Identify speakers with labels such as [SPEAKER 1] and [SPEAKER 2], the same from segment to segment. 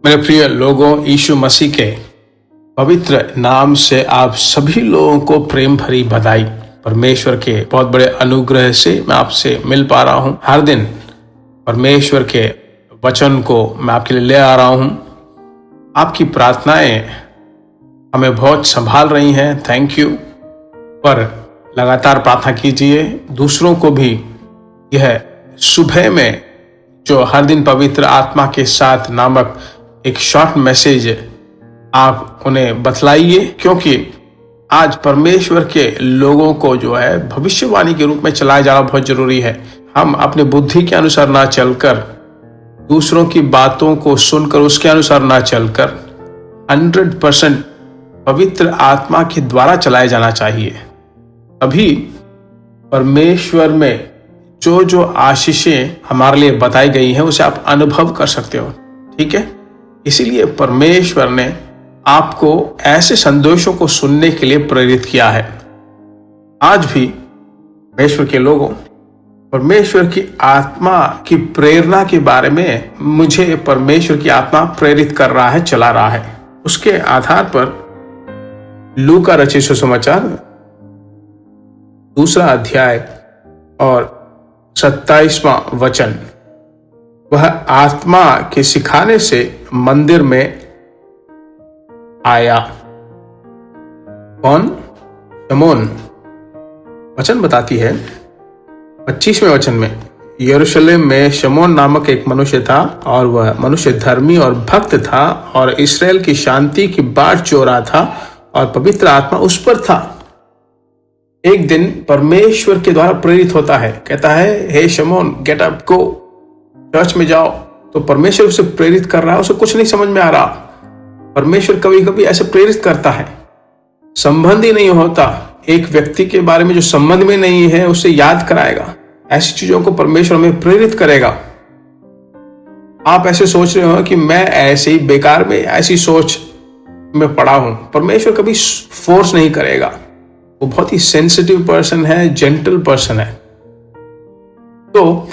[SPEAKER 1] मेरे प्रिय लोगों, यीशु मसीह के पवित्र नाम से आप सभी लोगों को प्रेम भरी बधाई। परमेश्वर के बहुत बड़े अनुग्रह से मैं आपसे मिल पा रहा हूँ। हर दिन परमेश्वर के वचन को मैं आपके लिए ले आ रहा हूँ। आपकी प्रार्थनाएं हमें बहुत संभाल रही हैं। Thank you. पर लगातार प्रार्थना कीजिए। दूसरों को भी यह सुबह में जो हर दिन पवित्र आत्मा के साथ नामक एक शॉर्ट मैसेज आप उन्हें बतलाइए, क्योंकि आज परमेश्वर के लोगों को जो है भविष्यवाणी के रूप में चलाया जाना बहुत जरूरी है। हम अपनी बुद्धि के अनुसार ना चलकर, दूसरों की बातों को सुनकर उसके अनुसार ना चलकर 100% पवित्र आत्मा के द्वारा चलाया जाना चाहिए। अभी परमेश्वर में जो जो आशीषें हमारे लिए बताई गई हैं उसे आप अनुभव कर सकते हो। ठीक है, इसीलिए परमेश्वर ने आपको ऐसे संदेशों को सुनने के लिए प्रेरित किया है। आज भी परमेश्वर के लोगों, परमेश्वर की आत्मा की प्रेरणा के बारे में मुझे परमेश्वर की आत्मा प्रेरित कर रहा है, चला रहा है। उसके आधार पर लूका रचित सुसमाचार 2 अध्याय और 27वां वचन, वह आत्मा के सिखाने से मंदिर में आया। कौन? शमौन। वचन बताती है 25वें वचन में, यरूशलेम में शमौन नामक एक मनुष्य था और वह मनुष्य धर्मी और भक्त था और इस्राएल की शांति की बाट चो रहा था और पवित्र आत्मा उस पर था। एक दिन परमेश्वर के द्वारा प्रेरित होता है, कहता है हे शमौन, गेट अप, गो, चर्च में जाओ। तो परमेश्वर उसे प्रेरित कर रहा है, उसे कुछ नहीं समझ में आ रहा। परमेश्वर कभी कभी ऐसे प्रेरित करता है, संबंध ही नहीं होता, एक व्यक्ति के बारे में जो संबंध में नहीं है उसे याद कराएगा। ऐसी चीजों को परमेश्वर में प्रेरित करेगा। आप ऐसे सोच रहे हो कि मैं ऐसे ही बेकार में ऐसी सोच में पड़ा हूं, परमेश्वर कभी फोर्स नहीं करेगा। वो बहुत ही सेंसिटिव पर्सन है, जेंटल पर्सन है। तो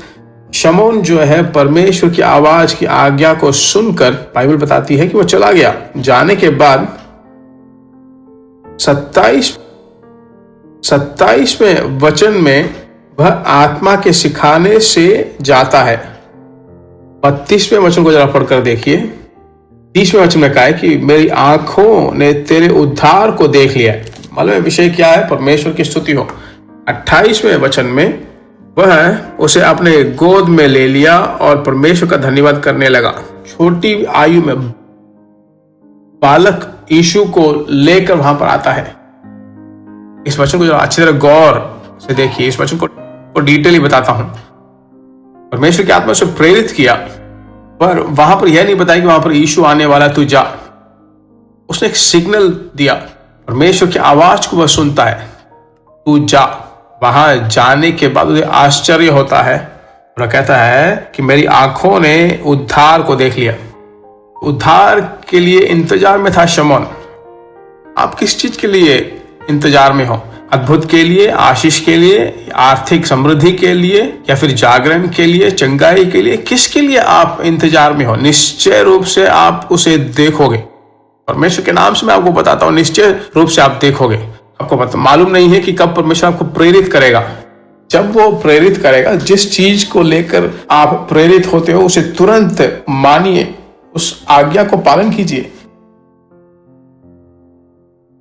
[SPEAKER 1] शमौन जो है परमेश्वर की आवाज की आज्ञा को सुनकर, बाइबल बताती है कि वो चला गया। जाने के बाद 27वें वचन में वह आत्मा के सिखाने से जाता है। 32वें वचन को जरा पढ़कर देखिए। 30वें वचन में कहा है कि मेरी आंखों ने तेरे उद्धार को देख लिया। मालूम है विषय क्या है? परमेश्वर की स्तुति हो। 28वें वचन में वह उसे अपने गोद में ले लिया और परमेश्वर का धन्यवाद करने लगा। छोटी आयु में बालक यीशु को लेकर वहां पर आता है। इस वचन को जो अच्छी तरह गौर से देखिए, इस वचन को डिटेली बताता हूं। परमेश्वर की आत्मा से प्रेरित किया, पर वहां पर यह नहीं बताया कि वहां पर यीशु आने वाला, तू जा। उसने एक सिग्नल दिया। परमेश्वर की आवाज को वह सुनता है, तू जा। वहां जाने के बाद उसे आश्चर्य होता है और कहता है कि मेरी आंखों ने उद्धार को देख लिया। उद्धार के लिए इंतजार में था शमौन। आप किस चीज के लिए इंतजार में हो? अद्भुत के लिए, आशीष के लिए, आर्थिक समृद्धि के लिए, या फिर जागरण के लिए, चंगाई के लिए? किसके लिए आप इंतजार में हो? निश्चय रूप से आप उसे देखोगे। परमेश्वर के नाम से मैं आपको बताता हूं, निश्चय रूप से आप देखोगे। आपको पता मालूम नहीं है कि कब परमेश्वर आपको प्रेरित करेगा। जब वो प्रेरित करेगा, जिस चीज को लेकर आप प्रेरित होते हो उसे तुरंत मानिए, उस आज्ञा को पालन कीजिए।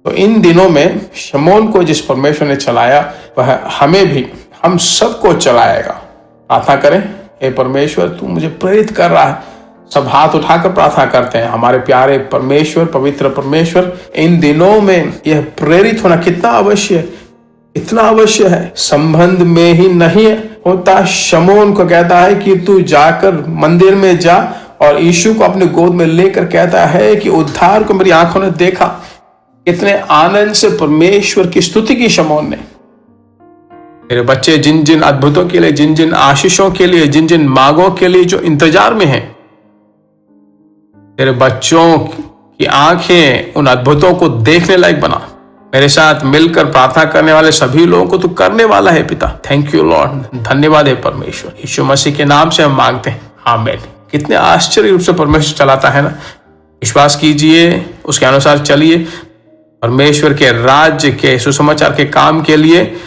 [SPEAKER 1] तो इन दिनों में शमौन को जिस परमेश्वर ने चलाया, वह हमें भी, हम सबको चलाएगा। प्रार्थना करें, हे परमेश्वर, तू मुझे प्रेरित कर रहा है। सब हाथ उठाकर प्रार्थना करते हैं। हमारे प्यारे परमेश्वर, पवित्र परमेश्वर, इन दिनों में यह प्रेरित होना कितना अवश्य है, इतना अवश्य है। संबंध में ही नहीं होता। शमौन को कहता है कि तू जाकर मंदिर में जा, और यीशु को अपने गोद में लेकर कहता है कि उद्धार को मेरी आंखों ने देखा। कितने आनंद से परमेश्वर की स्तुति की शमौन ने। मेरे बच्चे जिन जिन अद्भुतों के लिए, जिन जिन आशीषों के लिए, जिन जिन मांगों के लिए जो इंतजार में हैं, तेरे बच्चों की आंखें उन अद्भुतों को देखने लायक बना। मेरे साथ मिलकर प्रार्थना करने वाले सभी लोगों को तू करने वाला है पिता। थैंक यू लॉर्ड, धन्यवाद है परमेश्वर। यीशु मसीह के नाम से हम मांगते हैं, आमीन। कितने आश्चर्य रूप से परमेश्वर चलाता है ना। विश्वास कीजिए, उसके अनुसार चलिए। परमेश्वर के राज्य के सुसमाचार के काम के लिए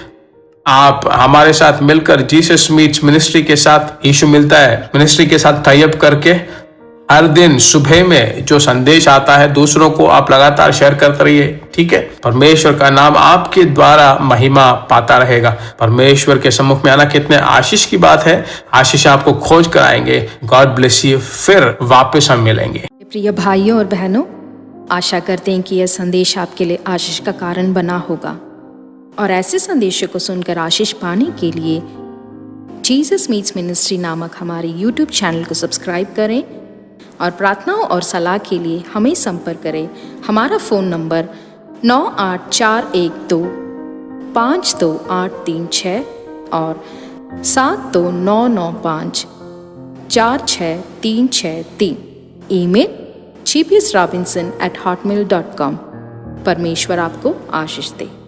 [SPEAKER 1] आप हमारे साथ मिलकर जीसस मीट्स मिनिस्ट्री के साथ, यीशु मिलता है मिनिस्ट्री के साथ टाई अप करके हर दिन सुबह में जो संदेश आता है दूसरों को आप लगातार शेयर करते रहिए, ठीक है। परमेश्वर का नाम आपके द्वारा महिमा पाता रहेगा। परमेश्वर के सम्मुख में आना कितने आशीष की बात है। आशीष आपको खोज कर आएंगे। God bless you. फिर वापस हम मिलेंगे।
[SPEAKER 2] प्रिय भाइयों और बहनों, आशा करते हैं कि यह संदेश आपके लिए आशीष का कारण बना होगा और ऐसे संदेशों को सुनकर आशीष पाने के लिए जीसस मीट्स मिनिस्ट्री नामक हमारे यूट्यूब चैनल को सब्सक्राइब करें और प्रार्थनाओं और सलाह के लिए हमें संपर्क करें। हमारा फ़ोन नंबर 9841252836 और 7299546363। Email gbsrobinson@hotmail.com। परमेश्वर आपको आशीष दे।